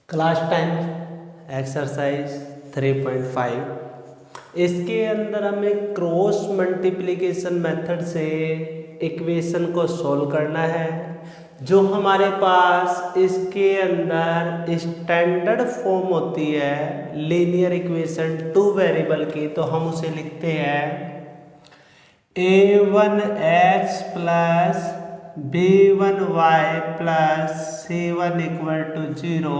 Class 10 exercise 3.5 इसके अंदर हमें क्रॉस मल्टीप्लिकेशन मेथड से इक्वेशन को सॉल्व करना है। जो हमारे पास इसके अंदर स्टैंडर्ड फॉर्म होती है लीनियर इक्वेशन टू वेरिएबल की, तो हम उसे लिखते हैं a1x plus b1y plus c1 equal to 0।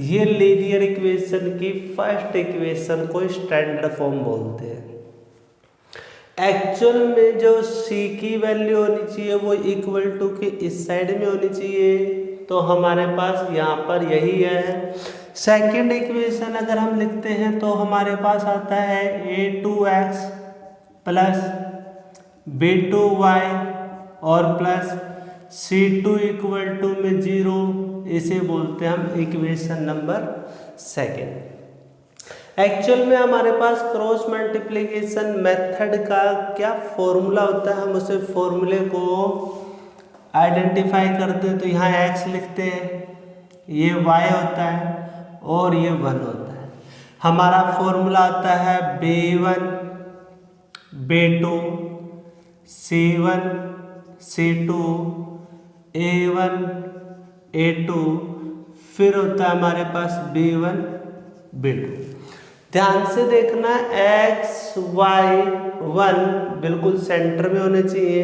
ये लीनियर इक्वेशन की फर्स्ट इक्वेशन को स्टैंडर्ड फॉर्म बोलते हैं। एक्चुअल में जो c की वैल्यू होनी चाहिए वो इक्वल टू के इस साइड में होनी चाहिए, तो हमारे पास यहाँ पर यही है। सेकंड इक्वेशन अगर हम लिखते हैं तो हमारे पास आता है a2x प्लस b2y और प्लस c2 इक्वल टू में 0। इसे बोलते हैं हम इक्वेशन नंबर सेकेंड। एक्चुअल में हमारे पास क्रॉस मल्टीप्लिकेशन मेथड का क्या फॉर्मूला होता है, हम उसे फॉर्मूले को आइडेंटिफाई करते हैं। तो यहाँ x लिखते हैं, ये y होता है और ये 1 होता है। हमारा फॉर्मूला आता है b1 b2 c1 c2 a1 a2, फिर होता है हमारे पास b1 b2। ध्यान से देखना, x y 1 बिल्कुल सेंटर में होने चाहिए।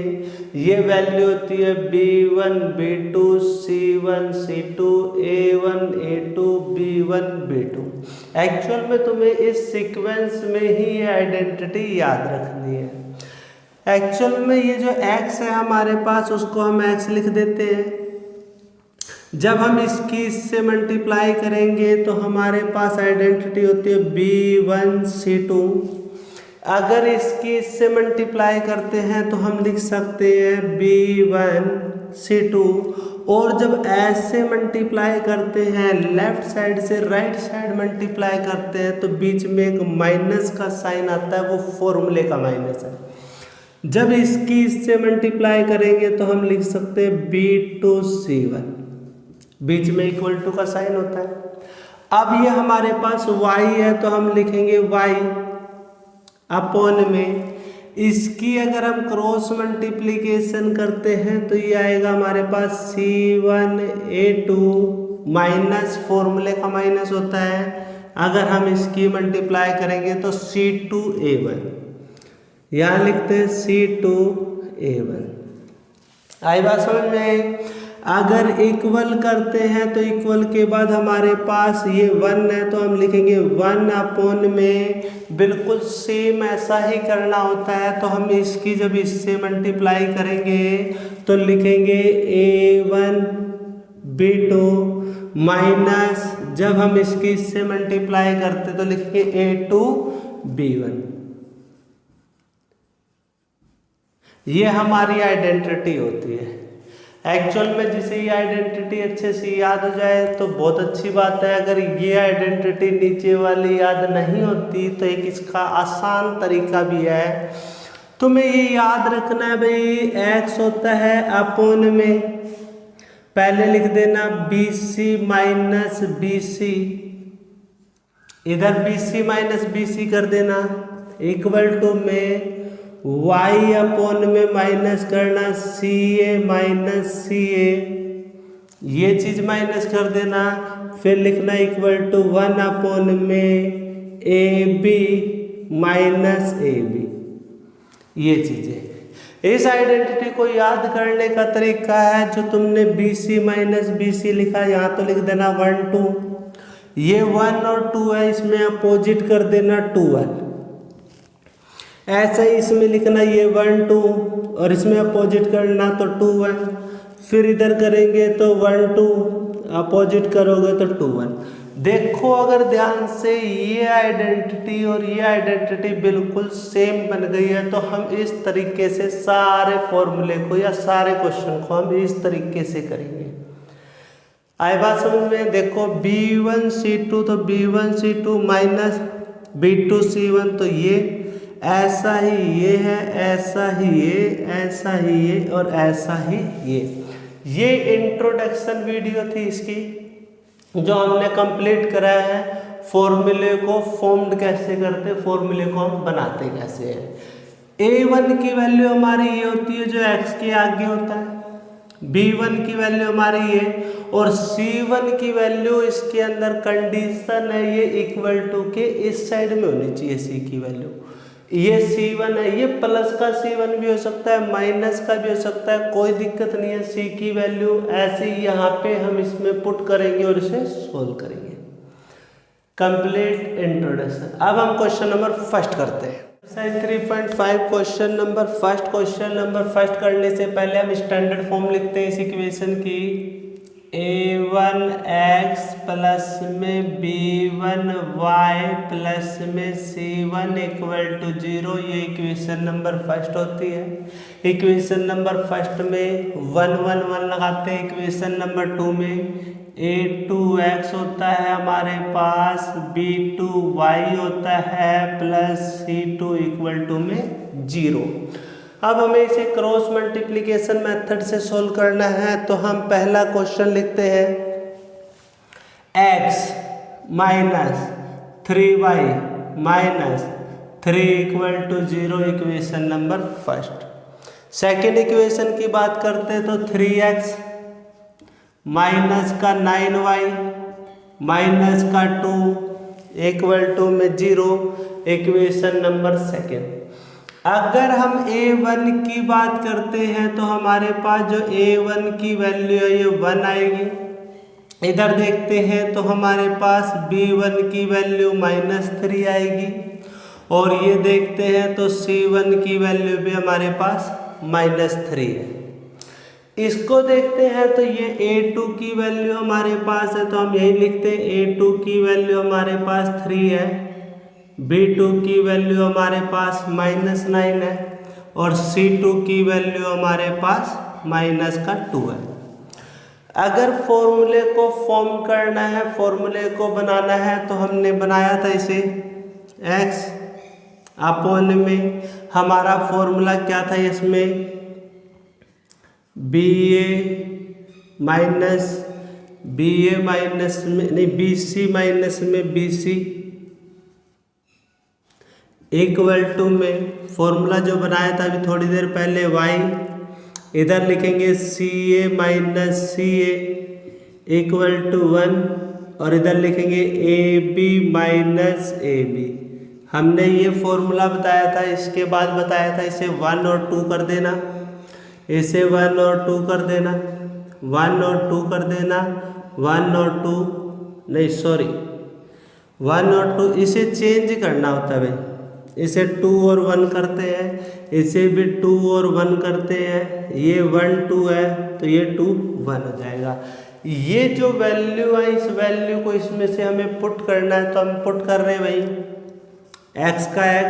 ये वैल्यू होती है b1 b2 c1 c2 a1 a2 b1 b2। Actual में तुम्हें इस सीक्वेंस में ही आइडेंटिटी याद रखनी है। एक्चुअल में ये जो x है हमारे पास, उसको हम x लिख देते हैं। जब हम इसकी इससे मल्टीप्लाई करेंगे तो हमारे पास आइडेंटिटी होती है b1c2। अगर इसकी इससे मल्टीप्लाई करते हैं तो हम लिख सकते हैं b1c2। और जब ऐसे मल्टीप्लाई करते हैं, लेफ्ट साइड से राइट साइड मल्टीप्लाई करते हैं, तो बीच में एक माइनस का साइन आता है, वो फॉर्मूले का माइनस है। जब इसकी इससे मल्टीप्लाई करेंगे तो हम लिख सकते हैं b2c1, बीच में इक्वल टू का साइन होता है। अब ये हमारे पास y है तो हम लिखेंगे y अपॉन में इसकी अगर हम क्रॉस मल्टीप्लिकेशन करते हैं तो ये आएगा हमारे पास c1 a2 माइनस फॉर्मूले का माइनस होता है। अगर हम इसकी मल्टीप्लाई करेंगे तो c2 a1, यहाँ लिखते हैं c2 a1। आई बात समझ में? अगर इक्वल करते हैं तो इक्वल के बाद हमारे पास ये 1 है तो हम लिखेंगे 1 अपॉन में, बिल्कुल सेम ऐसा ही करना होता है। तो हम इसकी जब इससे मल्टीप्लाई करेंगे तो लिखेंगे a1 b2 माइनस, जब हम इसकी इससे मल्टीप्लाई करते तो लिखेंगे a2 b1। ये हमारी आइडेंटिटी होती है। एक्चुअल में जिसे ये आइडेंटिटी अच्छे से याद हो जाए तो बहुत अच्छी बात है। अगर ये आइडेंटिटी नीचे वाली याद नहीं होती तो एक इसका आसान तरीका भी है। तुम्हें ये याद रखना है भाई, x होता है अपॉन में, पहले लिख देना bc माइनस bc, इधर bc माइनस bc कर देना, इक्वल टू में y अपॉन में माइनस करना ca माइनस ca, ये चीज माइनस कर देना, फिर लिखना इक्वल टू 1 अपॉन में ab माइनस ab। ये चीजें, इस आइडेंटिटी को याद करने का तरीका है, जो तुमने bc माइनस bc लिखा, यहाँ तो लिख देना 1 2, ये 1 और 2 है, इसमें अपोजिट कर देना 2 1। ऐसा ही इसमें लिखना ये 1 2 और इसमें अपोजिट करना तो 2 1। फिर इधर करेंगे तो 1 2, अपोजिट करोगे तो 2 1। देखो अगर ध्यान से, ये आइडेंटिटी और ये आइडेंटिटी बिल्कुल सेम बन गई है। तो हम इस तरीके से सारे फॉर्मूले को या सारे क्वेश्चन को हम इस तरीके से करेंगे। आई बात समझ में? देखो b1c2 तो b1c2 माइनस b2c1, तो ये ऐसा ही ये है, ऐसा ही ये, ऐसा ही ये और ऐसा ही ये। इंट्रोडक्शन वीडियो थी इसकी। जो हमने कंप्लीट करा है फॉर्मूले को फॉर्म्ड कैसे करते, फॉर्मूले को हम बनाते कैसे हैं। a1 की वैल्यू हमारी ये होती है जो x के आगे होता है, b1 की वैल्यू हमारी ये, और c1 की वैल्यू इसके अंदर कंडीशन है ये इक्वल टू के इस साइड में होनी चाहिए c की वैल्यू। ये c1 है, ये प्लस का c1 भी हो सकता है, माइनस का भी हो सकता है, कोई दिक्कत नहीं है। c की वैल्यू ऐसे ही यहाँ पे हम इसमें पुट करेंगे और इसे सोल्व करेंगे। Complete introduction. अब हम क्वेश्चन नंबर फर्स्ट करते हैं। 3.5 क्वेश्चन नंबर फर्स्ट करने से पहले हम स्टैंडर्ड फॉर्म लिखते हैं इस इक्वेशन की। a1x प्लस में b1y प्लस में c1 इक्वल टू 0, ये इक्वेशन नंबर फर्स्ट होती है। इक्वेशन नंबर फर्स्ट में 1 1 1 लगाते हैं। इक्वेशन नंबर 2 में a2x होता है हमारे पास, b2y होता है प्लस c2 इक्वल टू में 0। अब हमें इसे क्रॉस मल्टीप्लिकेशन मेथड से सोल्व करना है, तो हम पहला क्वेश्चन लिखते हैं x minus 3y minus 3 equal to 0, equation number first. Second equation की बात करते हैं तो 3x माइनस का 9y माइनस का 2 इक्वल टू में 0, इक्वेशन नंबर सेकेंड। अगर हम a1 की बात करते हैं तो हमारे पास जो a1 की वैल्यू है ये 1 आएगी। इधर देखते हैं तो हमारे पास b1 की वैल्यू -3 आएगी, और ये देखते हैं तो c1 की वैल्यू भी हमारे पास -3 है। इसको देखते हैं तो ये a2 की वैल्यू हमारे पास है, तो हम यही लिखते हैं a2 की वैल्यू हमारे पास 3 है, b2 की वैल्यू हमारे पास -9 है, और c2 की वैल्यू हमारे पास -2 है। अगर फॉर्मूले को फॉर्म करना है, फॉर्मूले को बनाना है, तो हमने बनाया था इसे x अपॉन में हमारा फॉर्मूला क्या था इसमें, bc माइनस में bc इक्वल टू में फॉर्मूला जो बनाया था अभी थोड़ी देर पहले y, इधर लिखेंगे ca minus ca equal to 1, और इधर लिखेंगे ab माइनस ab। हमने ये फॉर्मूला बताया था, इसके बाद बताया था इसे 1 और 2 कर देना, इसे 1 और 2 कर देना, 1 और 2 कर देना, 1 और 2 नहीं सॉरी 1 और 2, इसे चेंज करना होता है भाई। इसे 2 और 1 करते हैं, इसे भी 2 और 1 करते हैं, ये 1 2 है तो ये 2 1 हो जाएगा। ये जो वैल्यू है इस वैल्यू को इसमें से हमें पुट करना है, तो हम पुट कर रहे हैं भाई x का x।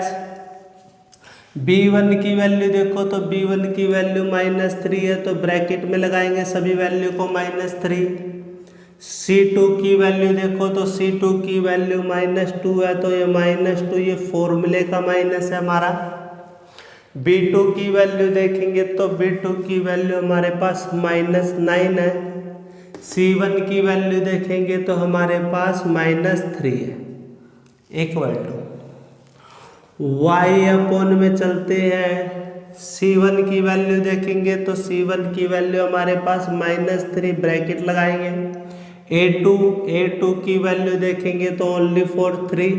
b1 की वैल्यू देखो तो b1 की वैल्यू -3 है, तो ब्रैकेट में लगाएंगे सभी वैल्यू को -3। c2 की वैल्यू देखो तो c2 की वैल्यू -2 है, तो ये -2 ये फॉर्मूले का माइनस है हमारा। b2 की वैल्यू देखेंगे तो b2 की वैल्यू हमारे पास -9 है। c1 की वैल्यू देखेंगे तो हमारे पास -3 है, इक्वल टू y अपॉन में चलते हैं। c1 की वैल्यू देखेंगे तो c1 की वैल्यू हमारे पास -3 ब्रैकेट लगाएंगे। a2 की वैल्यू देखेंगे तो ओनली फॉर 3,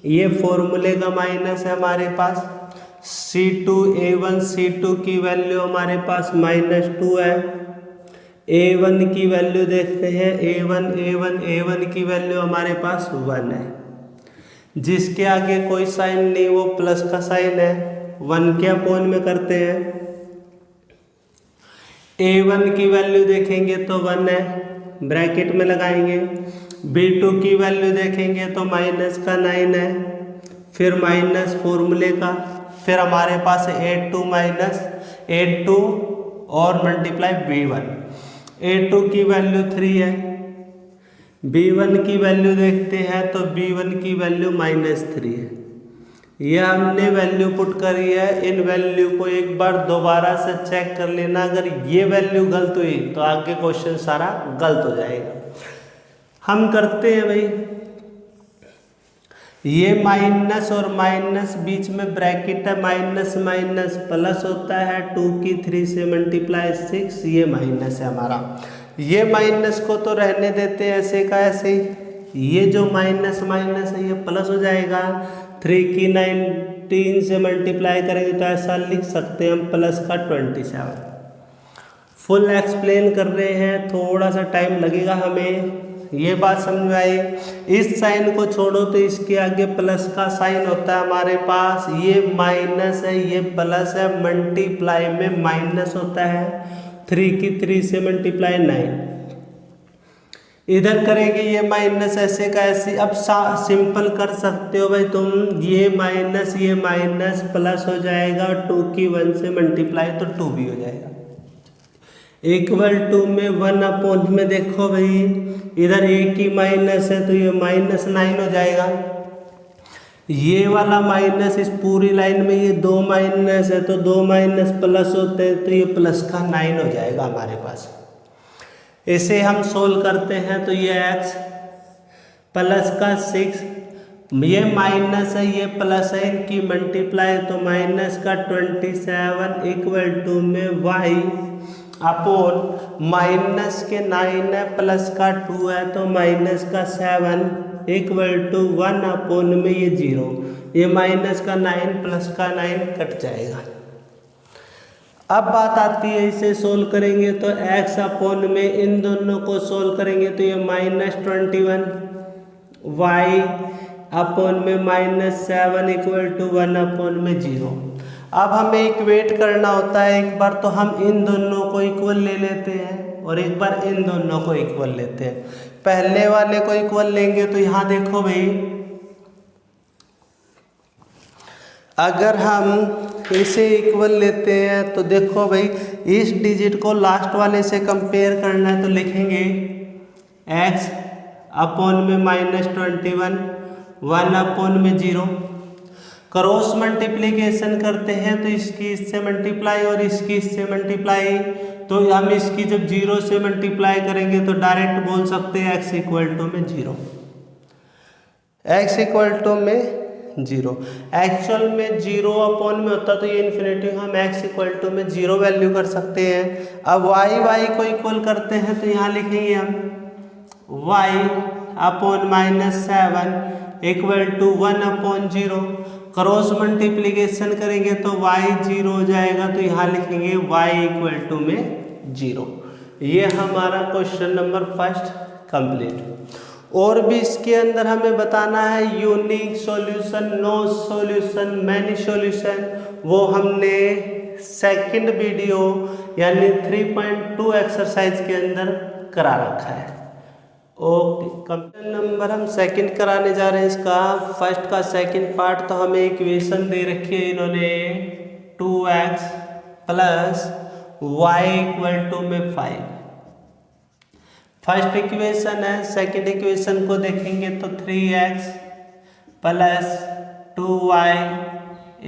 ये फॉर्मूले का माइनस है हमारे पास। c2 की वैल्यू हमारे पास -2 है। a1 की वैल्यू देखते हैं, a1 की वैल्यू हमारे पास 1 है, जिसके आगे कोई साइन नहीं, वो प्लस का साइन है, 1 के अपॉन में करते हैं। a1 की वैल्यू देखेंगे तो 1 है, ब्रैकेट में लगाएंगे। b2 की वैल्यू देखेंगे तो -9 है, फिर माइनस फॉर्मूले का, फिर हमारे पास 8 और मल्टीप्लाई b1। a2 की वैल्यू 3 है, b1 की वैल्यू देखते हैं तो b1 की वैल्यू -3 है। यह हमने वैल्यू पुट करी है। इन वैल्यू को एक बार दोबारा से चेक कर लेना, अगर ये वैल्यू गलत हुई तो आगे क्वेश्चन सारा गलत हो जाएगा। हम करते हैं भाई, ये माइनस और माइनस बीच में ब्रैकेट है, माइनस माइनस प्लस होता है, 2 की 3 से मल्टीप्लाई 6, ये माइनस है हमारा। ये माइनस को तो रहने देते हैं ऐसे का ऐसे ही, ये जो माइनस माइनस है ये प्लस हो जाएगा। 3 की 19 से मल्टीप्लाई करेंगे तो ऐसा लिख सकते हैं हम प्लस का 27। फुल एक्सप्लेन कर रहे हैं, थोड़ा सा टाइम लगेगा हमें, ये बात समझ में आई। इस साइन को छोड़ो तो इसके आगे प्लस का साइन होता है हमारे पास, ये माइनस है ये प्लस है, मल्टीप्लाई में माइनस होता है, 3 की 3 से मल्टीप्लाई 9, इधर करेंगे ये माइनस ऐसे का ऐसे। अब सिंपल कर सकते हो भाई तुम, ये माइनस प्लस हो जाएगा, 2 की 1 से मल्टीप्लाई तो 2 भी हो जाएगा, इक्वल टू में 1 में देखो भाई इधर एक ही माइनस है तो ये -9 हो जाएगा। ये वाला माइनस इस पूरी लाइन में ये 2 माइनस है तो 2 माइनस प्लस होते हैं तो ये प्लस का 9 हो जाएगा हमारे पास। इसे हम सोल्व करते हैं तो ये x प्लस का 6, ये माइनस है ये प्लस है, इनकी मल्टीप्लाई तो माइनस का 27 इक्वल टू में y अपॉन माइनस के 9 है प्लस का 2 है तो माइनस का 7 इक्वल टू 1 अपॉन में ये 0, ये माइनस का 9 प्लस का 9 कट जाएगा। अब बात आती है इसे सोल्व करेंगे तो x अपॉन में इन दोनों को सोल्व करेंगे तो ये -21 y अपॉन में -7 इक्वल टू 1 अपॉन में 0। अब हमें इक्वेट करना होता है, एक बार तो हम इन दोनों को इक्वल ले लेते हैं और एक बार इन दोनों को इक्वल लेते हैं। पहले वाले को इक्वल लेंगे तो यहाँ देखो भाई, अगर हम इसे इक्वल लेते हैं तो देखो भाई इस डिजिट को लास्ट वाले से कंपेयर करना है तो लिखेंगे x अपॉन में -21 1 अपॉन में 0। क्रॉस मल्टीप्लिकेशन करते हैं तो इसकी इससे मल्टीप्लाई और इसकी इससे मल्टीप्लाई, तो हम इसकी जब 0 से मल्टीप्लाई करेंगे तो डायरेक्ट बोल सकते हैं x इक्वल टू में 0, x इक्वल टू में 0। एक्चुअल में 0 अपॉन में होता तो ये इन्फिनिटी, हम x इक्वल टू में 0 वैल्यू कर सकते हैं। अब y को इक्वल करते हैं तो यहाँ लिखेंगे हम y upon -7 equal to 1 upon 0। Cross multiplication करेंगे तो y 0 हो जाएगा तो यहाँ लिखेंगे y इक्वल टू में 0। ये हमारा क्वेश्चन नंबर 1 कंप्लीट। और भी इसके अंदर हमें बताना है unique solution, no solution, many solution, वो हमने सेकंड वीडियो यानी 3.2 एक्सरसाइज के अंदर करा रखा है। ओके, क्वेश्चन नंबर हम सेकंड कराने जा रहे हैं इसका। फर्स्ट का सेकंड पार्ट तो हमें इक्वेशन दे रखी है इन्होंने 2x plus y equal to में 5। फर्स्ट इक्वेशन है, सेकंड इक्वेशन को देखेंगे तो 3x plus 2y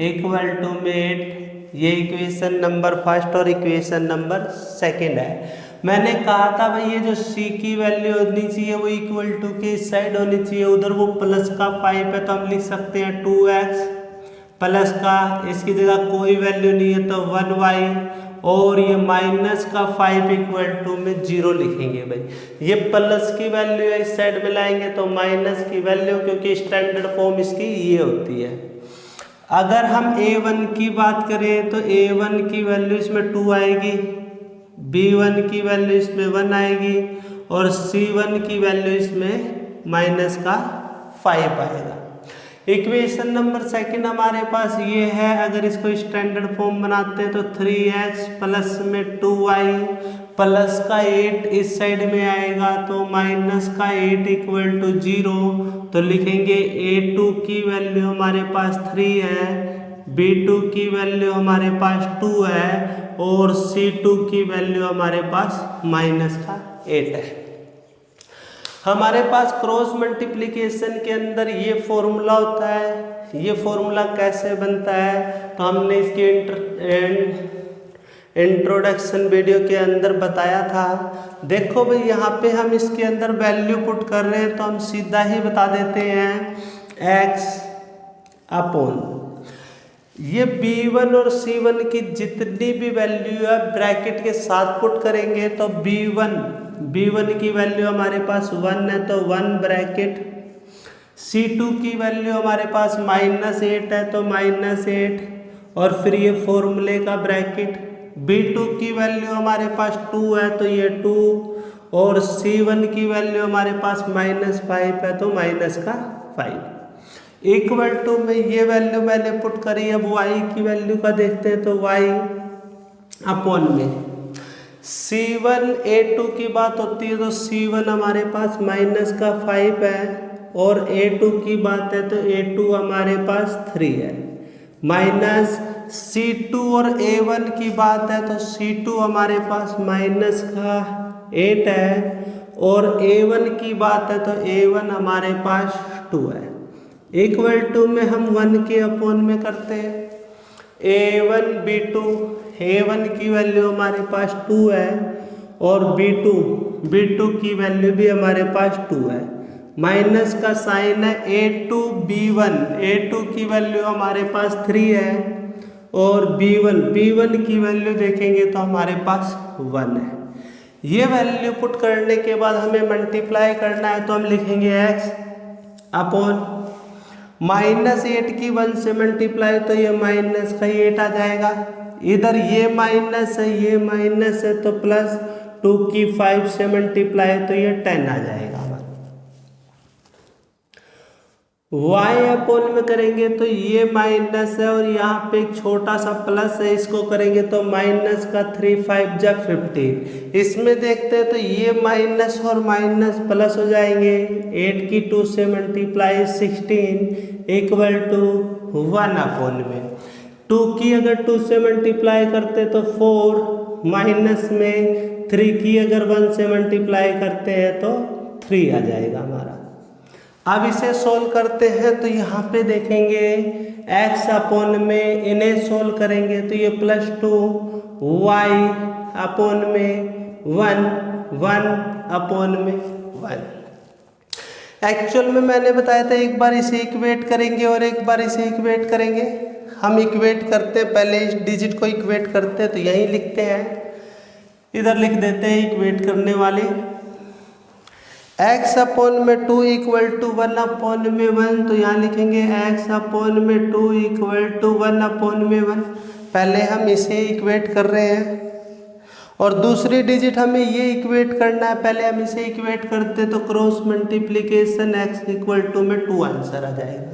equal to में 8। ये इक्वेशन नंबर फर्स्ट और इक्वेशन नंबर सेकंड है। मैंने कहा था भाई ये जो c की वैल्यू होनी चाहिए वो इक्वल टू के इस साइड होनी चाहिए, उधर वो प्लस का 5 है तो हम लिख सकते हैं 2x प्लस का, इसकी जगह कोई वैल्यू नहीं है तो 1y, और ये माइनस का 5 इक्वल टू में 0 लिखेंगे भाई। ये प्लस की वैल्यू है इस साइड में लाएंगे तो माइनस की वैल्यू, क्योंकि स्टैंडर्ड फॉर्म इसकी ये होती है। अगर हम a1 की बात करें तो a1 की वैल्यू इसमें 2 आएगी, b1 की वैल्यू इसमें 1 आएगी और c1 की वैल्यू इसमें माइनस का 5 आएगा। इक्वेशन नंबर सेकंड हमारे पास ये है, अगर इसको स्टैंडर्ड फॉर्म बनाते हैं तो 3x प्लस में 2y प्लस का 8 इस साइड में आएगा तो माइनस का 8 इक्वल टू 0। तो लिखेंगे a2 की वैल्यू हमारे पास 3 है, b2 की वैल्यू हमारे पास 2 है और c2 की वैल्यू हमारे पास माइनस का 8 है। हमारे पास क्रॉस मल्टीप्लिकेशन के अंदर ये फॉर्मूला होता है। ये फॉर्मूला कैसे बनता है तो हमने इसकी इंट्रोडक्शन वीडियो के अंदर बताया था। देखो भाई यहाँ पे हम इसके अंदर वैल्यू पुट कर रहे हैं तो हम सीधा ही बता देते हैं x अपॉन ये b1 और c1 की जितनी भी वैल्यू है ब्रैकेट के साथ पुट करेंगे तो b1 की वैल्यू हमारे पास 1 है तो 1 ब्रैकेट, c2 की वैल्यू हमारे पास -8 है तो -8 और फिर ये फॉर्मूले का ब्रैकेट, b2 की वैल्यू हमारे पास 2 है तो ये 2 और c1 की वैल्यू हमारे पास -5 है तो -5 इक्वल टू में ये वैल्यू मैंने पुट करी। अब y की वैल्यू का देखते हैं तो y अपॉन में c1 a2 की बात होती है तो c1 हमारे पास -5 है और a2 की बात है तो a2 हमारे पास 3 है, माइनस c2 और a1 की बात है तो c2 हमारे पास -8 है और a1 की बात है तो a1 हमारे पास 2 है। इक्वल टू में हम 1 के अपॉन में करते हैं a1 की वैल्यू हमारे पास 2 है और b2 की वैल्यू भी हमारे पास 2 है, माइनस का साइन है a2 की वैल्यू हमारे पास 3 है और b1 की वैल्यू देखेंगे तो हमारे पास 1 है। ये वैल्यू पुट करने के बाद हमें मल्टीप्लाई करना है तो हम लिखेंगे x अपॉन -8 की 1 से मल्टीप्लाई तो ये -8 आ जाएगा, इधर ये माइनस है तो +2 की 5 से मल्टीप्लाई तो ये 10 आ जाएगा। y अपॉन में करेंगे तो ये माइनस है और यहाँ पे एक छोटा सा प्लस है, इसको करेंगे तो -3 5 जा 15। इसमें देखते हैं तो ये माइनस और माइनस प्लस हो जाएंगे, 8 की 2 से मल्टीप्लाई 16 इक्वल टू 1 अपॉन में 2 की अगर 2 से मल्टीप्लाई करते तो 4 माइनस में 3 की अगर 1 से मल्टीप्लाई करते हैं तो 3 आ जाएगा हमारा। अब इसे सोल्व करते हैं तो यहाँ पे देखेंगे x अपॉन में इन्हें सोल्व करेंगे तो ये +2 y अपॉन में 1 अपॉन में 1। एक्चुअल में मैंने बताया था एक बार इसे इक्वेट करेंगे और एक बार इसे इक्वेट करेंगे। हम इक्वेट करते हैं, पहले इस डिजिट को इक्वेट करते हैं तो यहीं लिखते हैं, इधर लिख देते हैं इक्वेट करने वाले x अपॉन में 2 इक्वल टू 1 अपॉन में 1 तो यहाँ लिखेंगे x अपॉन में 2 इक्वल टू 1 अपॉन में 1। पहले हम इसे इक्वेट कर रहे हैं और दूसरी डिजिट हमें ये इक्वेट करना है, पहले हम इसे इक्वेट करते तो cross multiplication x equal to में 2 आंसर आ जाएगा।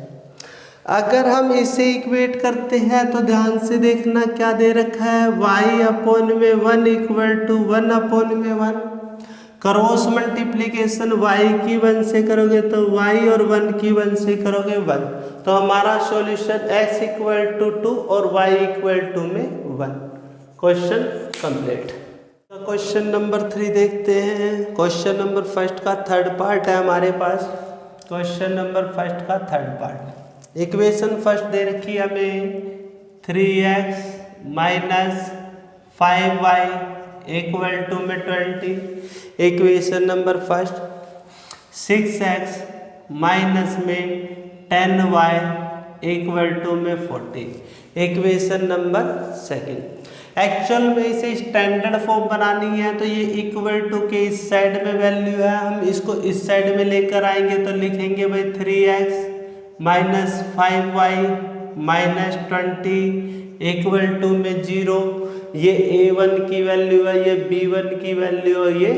अगर हम इसे इक्वेट करते हैं तो ध्यान से देखना क्या दे रखा है, y अपॉन में 1 इक्वल टू 1 अपॉन में 1। क्रॉस मल्टीप्लिकेशन y की 1 से करोगे तो y और 1 की 1 से करोगे 1, तो हमारा सॉल्यूशन x इक्वल टू 2 और y इक्वल टू में 1। Question complete. तो क्वेश्चन नंबर 3 देखते हैं। क्वेश्चन नंबर फर्स्ट का थर्ड पार्ट है हमारे पास। क्वेश्चन नंबर फर्स्ट का third part, equation first they रखी है हमें 3x minus 5y equal to में 20। Equation number first 6x minus में 10y इक्वल टू में 40। इक्वेशन नंबर सेकंड, एक्चुअल में इसे स्टैंडर्ड फॉर्म बनानी है तो ये इक्वल टू के इस साइड में वैल्यू है, हम इसको इस साइड में लेकर आएंगे तो लिखेंगे भाई 3x minus 5y minus 20 equal to में 0। ये a1 की वैल्यू है, ये b1 की वैल्यू और ये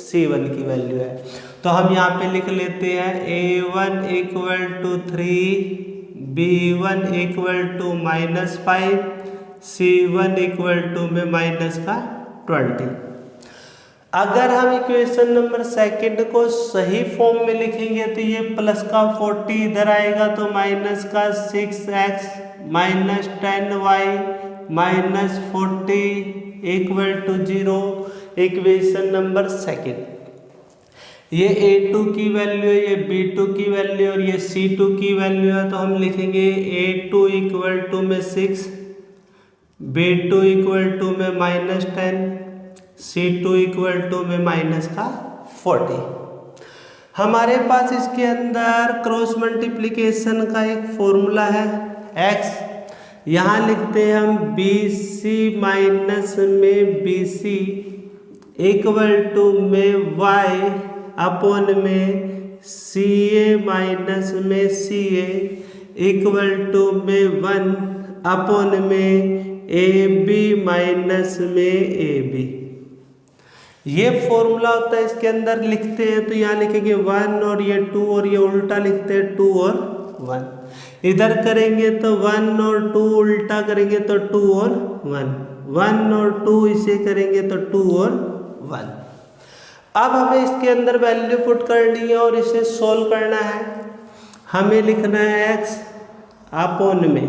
c1 की वैल्यू है। तो हम यहाँ पे लिख लेते हैं a1 equal to 3, b1 equal to -5, c1 equal to में -20। अगर हम इक्वेशन नंबर सेकंड को सही फॉर्म में लिखेंगे तो ये प्लस का 40 इधर आएगा तो माइनस का 6x minus 10y minus 40 equal to 0। Equation number second, ये a2 की वैल्यू है, ये b2 की वैल्यू और ये c2 की वैल्यू है, तो हम लिखेंगे a2 इक्वल टू में 6, B2 इक्वल टू में -10, C2 इक्वल टू में माइनस का 40। हमारे पास इसके अंदर क्रॉस मल्टीप्लिकेशन का एक फॉर्मूला है x, यहाँ लिखते हैं हम BC माइनस में BC इक्वल टू में y अपॉन में CA माइनस में CA इक्वल टू में 1 अपॉन में AB माइनस में AB। ये फॉर्मूला होता है, इसके अंदर लिखते हैं तो यहाँ लिखेंगे 1 और ये 2 और ये उल्टा लिखते हैं 2 और 1। इधर करेंगे तो 1 और 2 उल्टा करेंगे तो 2 और 1 और 2 इसे करेंगे तो 2 और 1। अब हमें इसके अंदर वैल्यू पुट करनी है और इसे सोल्व करना है। हमें लिखना है x अपॉन में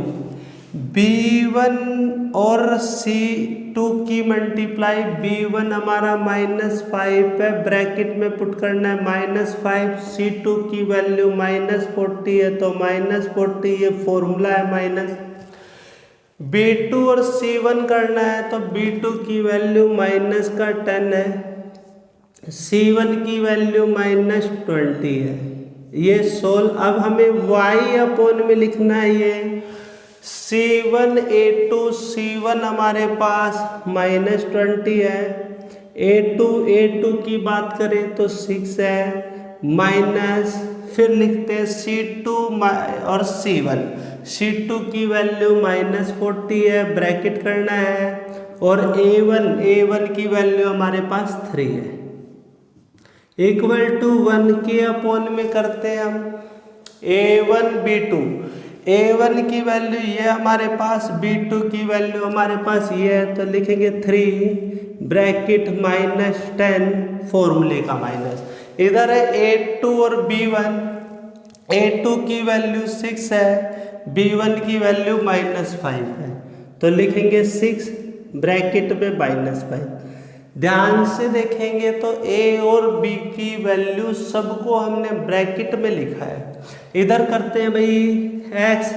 B1 और C2 की मल्टीप्लाई, B1 हमारा -5 है, ब्रैकेट में पुट करना है -5, C2 की वैल्यू -40 है तो -40, ये फॉर्मूला है माइनस। B2 और C1 करना है तो B2 की वैल्यू माइनस का 10 है, C1 की वैल्यू -20 है। ये सोल्व। अब हमें y अपॉन में लिखना है ये C1 हमारे पास -20 है, A2 की बात करें तो 6 है, माइनस फिर लिखते हैं C2 और C2 की वैल्यू -40 है, ब्रैकेट करना है, और A1 की वैल्यू हमारे पास 3 है इक्वल टू 1 के अपॉन में करते हैं हम A1 की वैल्यू ये हमारे पास, B2 की वैल्यू हमारे पास ये है तो लिखेंगे 3 ब्रैकेट -10 फॉर्मूले का माइनस। इधर है A2 और B1, A2 की वैल्यू 6 है, B1 की वैल्यू -5 है तो लिखेंगे 6 ब्रैकेट में -5। ध्यान से देखेंगे तो A और B की वैल्यू सबको हमने ब्रैकेट में लिखा है। इधर करते हैं भाई x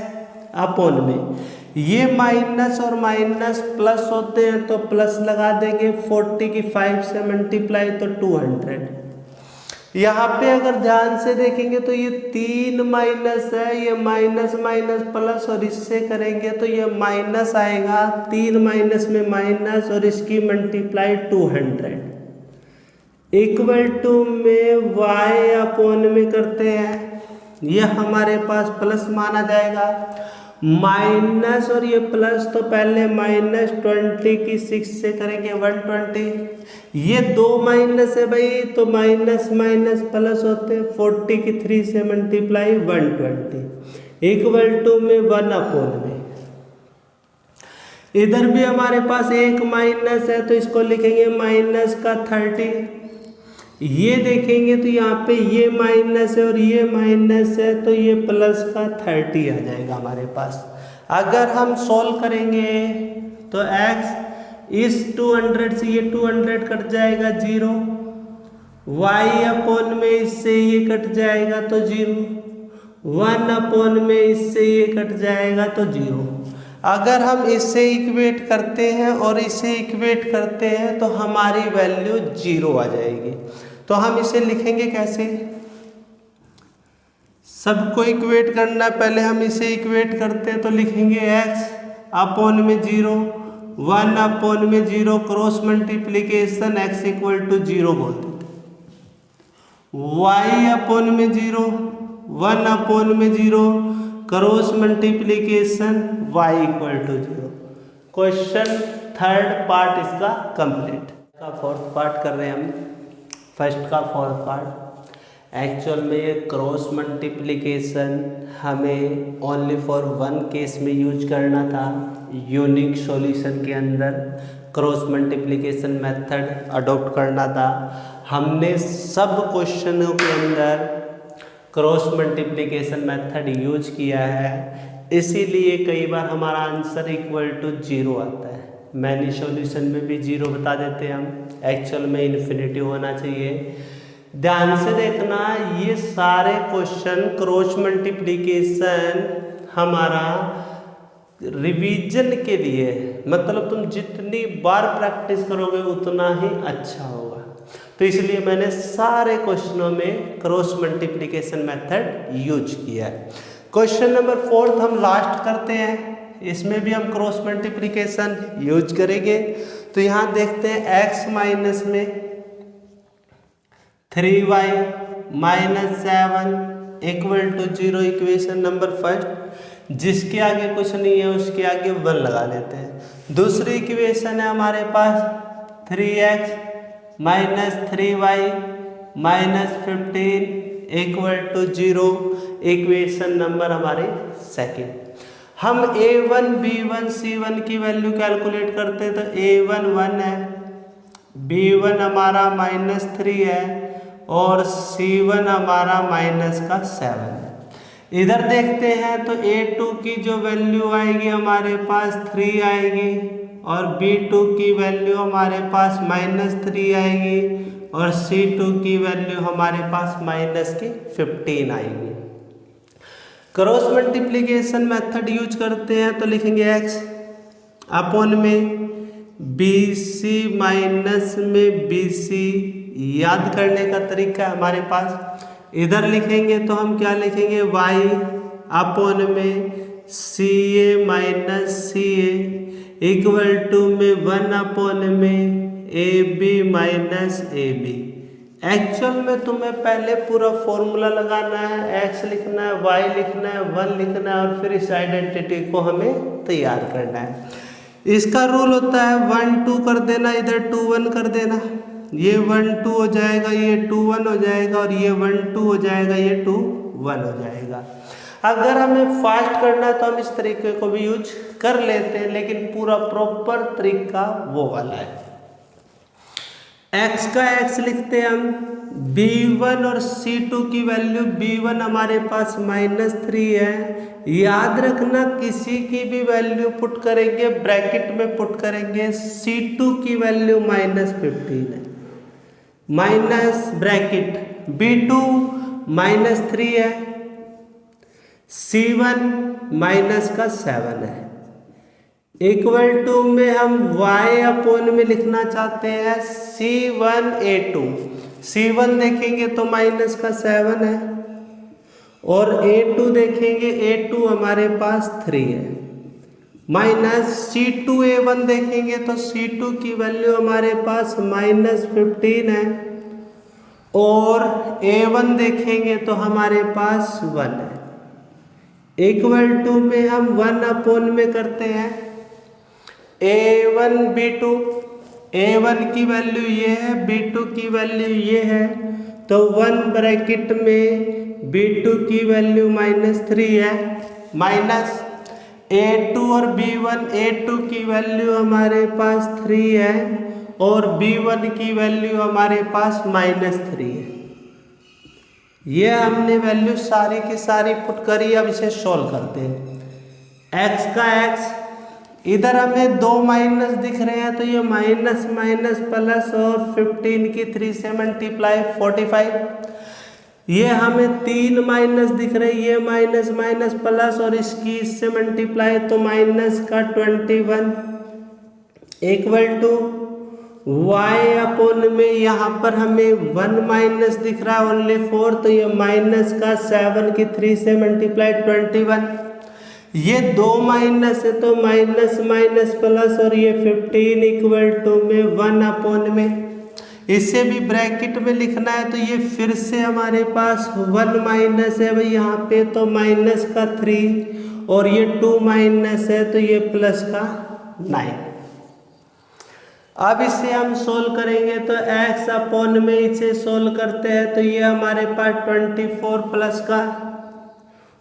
अपॉन में, ये माइनस और माइनस प्लस होते हैं तो प्लस लगा देंगे, 40 की 5 से मल्टीप्लाई तो 200। यहाँ पे अगर ध्यान से देखेंगे तो ये 3 माइनस है, ये माइनस प्लस और इससे करेंगे तो ये माइनस आएगा, 3 माइनस में माइनस और इसकी मल्टीप्लाई 200 इक्वल टू में y अपॉन में करते हैं, ये हमारे पास प्लस माना जाएगा, माइनस और ये प्लस तो पहले -20 की 6 से करेंगे 120, ये 2 माइनस है भाई तो माइनस प्लस होते हैं, 40 की 3 से मल्टीप्लाई 120 इक्वल टू में 1 अपॉन में। इधर भी हमारे पास एक माइनस है तो इसको लिखेंगे माइनस का 30। ये देखेंगे तो यहाँ पे ये माइनस है और ये माइनस है तो ये प्लस का 30 आ जाएगा हमारे पास। अगर हम सॉल्व करेंगे तो x इस 200 से ये 200 कट जाएगा 0, y अपॉन में इससे ये कट जाएगा तो 0, 1 अपॉन में इससे ये कट जाएगा तो 0। अगर हम इससे इक्वेट करते हैं और इसे इक्वेट करते हैं तो हमारी वैल्यू 0 आ जाएगी। तो हम इसे लिखेंगे कैसे, सबको इक्वेट करना है, पहले हम इसे इक्वेट करते हैं तो लिखेंगे x अपॉन में 0, 1 अपॉन में 0 cross multiplication x equal to 0 बोलते थे, y अपॉन में 0, 1 अपॉन में 0 cross multiplication y equal to 0। Question third part इसका कंप्लीट का फोर्थ पार्ट कर रहे हैं हम। फर्स्ट का फोर्थ पार्ट एक्चुअल में ये क्रॉस मल्टीप्लिकेशन हमें ओनली फॉर 1 केस में यूज करना था। यूनिक सॉल्यूशन के अंदर क्रॉस मल्टीप्लिकेशन मेथड अडॉप्ट करना था। हमने सब क्वेश्चनों के अंदर क्रॉस मल्टीप्लिकेशन मेथड यूज किया है, इसीलिए कई बार हमारा आंसर इक्वल टू 0 आता है। मैनी सॉल्यूशन में भी 0 बता देते हैं हम, एक्चुअल में इन्फिनिटी होना चाहिए। ध्यान से देखना, ये सारे क्वेश्चन क्रॉस मल्टीप्लिकेशन हमारा रिवीजन के लिए, मतलब तुम जितनी बार प्रैक्टिस करोगे उतना ही अच्छा होगा। तो इसलिए मैंने सारे क्वेश्चनों में क्रॉस मल्टीप्लिकेशन मेथड यूज किया है। क्वेश्चन नंबर 4 हम लास्ट करते हैं, इसमें भी हम क्रॉस मल्टीप्लिकेशन यूज करेंगे। तो यहाँ देखते हैं x माइनस में 3y minus 7 equal to 0 equation number first. जिसके आगे कुछ नहीं है उसके आगे 1 लगा लेते हैं। दूसरी इक्वेशन है हमारे पास 3x minus 3y minus 15 equal to 0 equation number हमारे सेकेंड। हम a1 b1 c1 की वैल्यू कैलकुलेट करते हैं। तो a1 1 है, b1 हमारा -3 है और c1 हमारा -7 है। इधर देखते हैं तो a2 की जो वैल्यू आएगी हमारे पास 3 आएगी और b2 की वैल्यू हमारे पास -3 आएगी और c2 की वैल्यू हमारे पास -15 आएगी। क्रॉस मल्टीप्लिकेशन मेथड यूज करते हैं तो लिखेंगे x अपॉन में BC माइनस में BC, याद करने का तरीका है हमारे पास। इधर लिखेंगे तो हम क्या लिखेंगे y अपॉन में CA minus CA equal to में 1 अपॉन में AB माइनस AB। एक्चुअल में तुम्हें पहले पूरा फॉर्मूला लगाना है, x लिखना है, y लिखना है, 1 लिखना है और फिर इस आइडेंटिटी को हमें तैयार करना है। इसका रूल होता है 1 2 कर देना, इधर 2 1 कर देना, ये 1 2 हो जाएगा, ये 2 1 हो जाएगा और ये 1 2 हो जाएगा, ये 2 1 हो जाएगा। अगर हमें फास्ट करना है तो हम इस तरीके को भी यूज कर लेते हैं, लेकिन पूरा प्रॉपर तरीका वो वाला है। x का x लिखते हैं हम, b1 और c2 की वैल्यू, b1 हमारे पास -3 है। याद रखना किसी की भी वैल्यू पुट करेंगे ब्रैकेट में पुट करेंगे। c2 की वैल्यू -15 है, माइनस ब्रैकेट, b2 -3 है, c1 -7 है इक्वल टू में हम y अपॉन में लिखना चाहते हैं C1A2। C1 देखेंगे तो -7 है और A2 देखेंगे, A2 हमारे पास 3 है, माइनस C2A1 देखेंगे तो C2 की वैल्यू हमारे पास -15 है और A1 देखेंगे तो हमारे पास 1 है। इक्वल टू में हम 1 अपॉन में करते हैं A1 B2, A1 की वैल्यू ये है, B2 की वैल्यू ये है, तो 1 ब्रैकेट में B2 की वैल्यू -3 है, माइनस A2 और B1, A2 की वैल्यू हमारे पास 3 है और B1 की वैल्यू हमारे पास -3 है। ये हमने वैल्यू सारी की सारी पुट करी। अब इसे सॉल्व करते हैं। x का x, इधर हमें 2 माइनस दिख रहे हैं तो ये माइनस माइनस प्लस और 15 की 3 से मल्टीप्लाई 45। ये हमें 3 माइनस दिख रहे हैं, ये माइनस माइनस प्लस और इसकी इससे मल्टीप्लाई तो माइनस का 21 इक्वल टू y अपॉन में यहाँ पर हमें 1 माइनस दिख रहा है ओनली 4, तो ये माइनस का 7 की 3 से मल्टीप्लाई 21। ये 2 माइनस है तो माइनस माइनस प्लस और ये 15 इक्वल टू में 1 अपॉन में, इसे भी ब्रैकेट में लिखना है तो ये फिर से हमारे पास 1 माइनस है भाई यहाँ पे, तो माइनस का 3 और ये 2 माइनस है तो ये प्लस का 9। अब इसे हम सोल्व करेंगे तो x अपॉन में इसे सोल्व करते हैं तो ये हमारे पास 24 प्लस का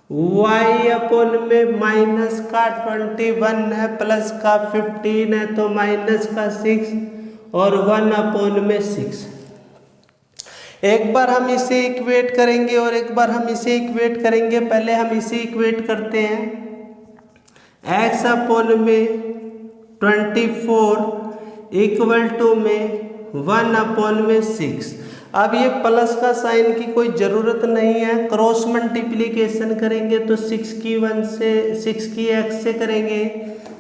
y अपॉन में माइनस का 21 है प्लस का 15 है तो माइनस का 6 और 1 अपॉन में 6। एक बार हम इसे इक्वेट करेंगे और एक बार हम इसे इक्वेट करेंगे। पहले हम इसे इक्वेट करते हैं, x अपॉन में 24 इक्वल टू में 1 अपॉन में 6। अब ये प्लस का साइन की कोई ज़रूरत नहीं है, क्रॉस मल्टीप्लिकेशन करेंगे तो 6 की 1 से 6 की x से करेंगे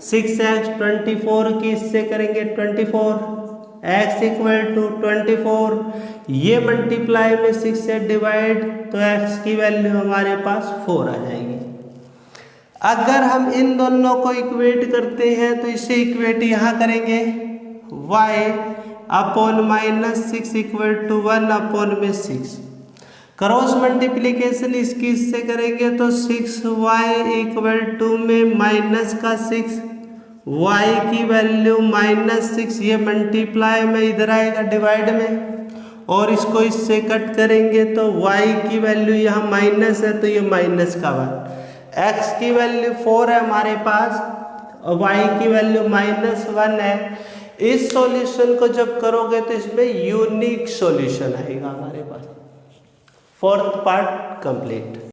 6x, 24 की इससे करेंगे 24, x इक्वल टू 24, ये मल्टीप्लाई में 6 से डिवाइड तो x की वैल्यू हमारे पास 4 आ जाएगी। अगर हम इन दोनों को इक्वेट करते हैं तो इसे इक्वेट यहाँ करेंगे y upon -6 equal to 1 upon में 6, क्रॉस मल्टीप्लिकेशन इसकी इससे करेंगे तो 6y इक्वल टू में माइनस का 6, y की वैल्यू -6, ये मल्टीप्लाई में इधर आएगा डिवाइड में, और इसको इससे कट करेंगे तो y की वैल्यू यहाँ माइनस है तो ये माइनस का 1, x की वैल्यू 4 है हमारे पास और y की वैल्यू -1 है। इस सॉल्यूशन को जब करोगे तो इसमें यूनिक सॉल्यूशन आएगा हमारे पास। Fourth part complete.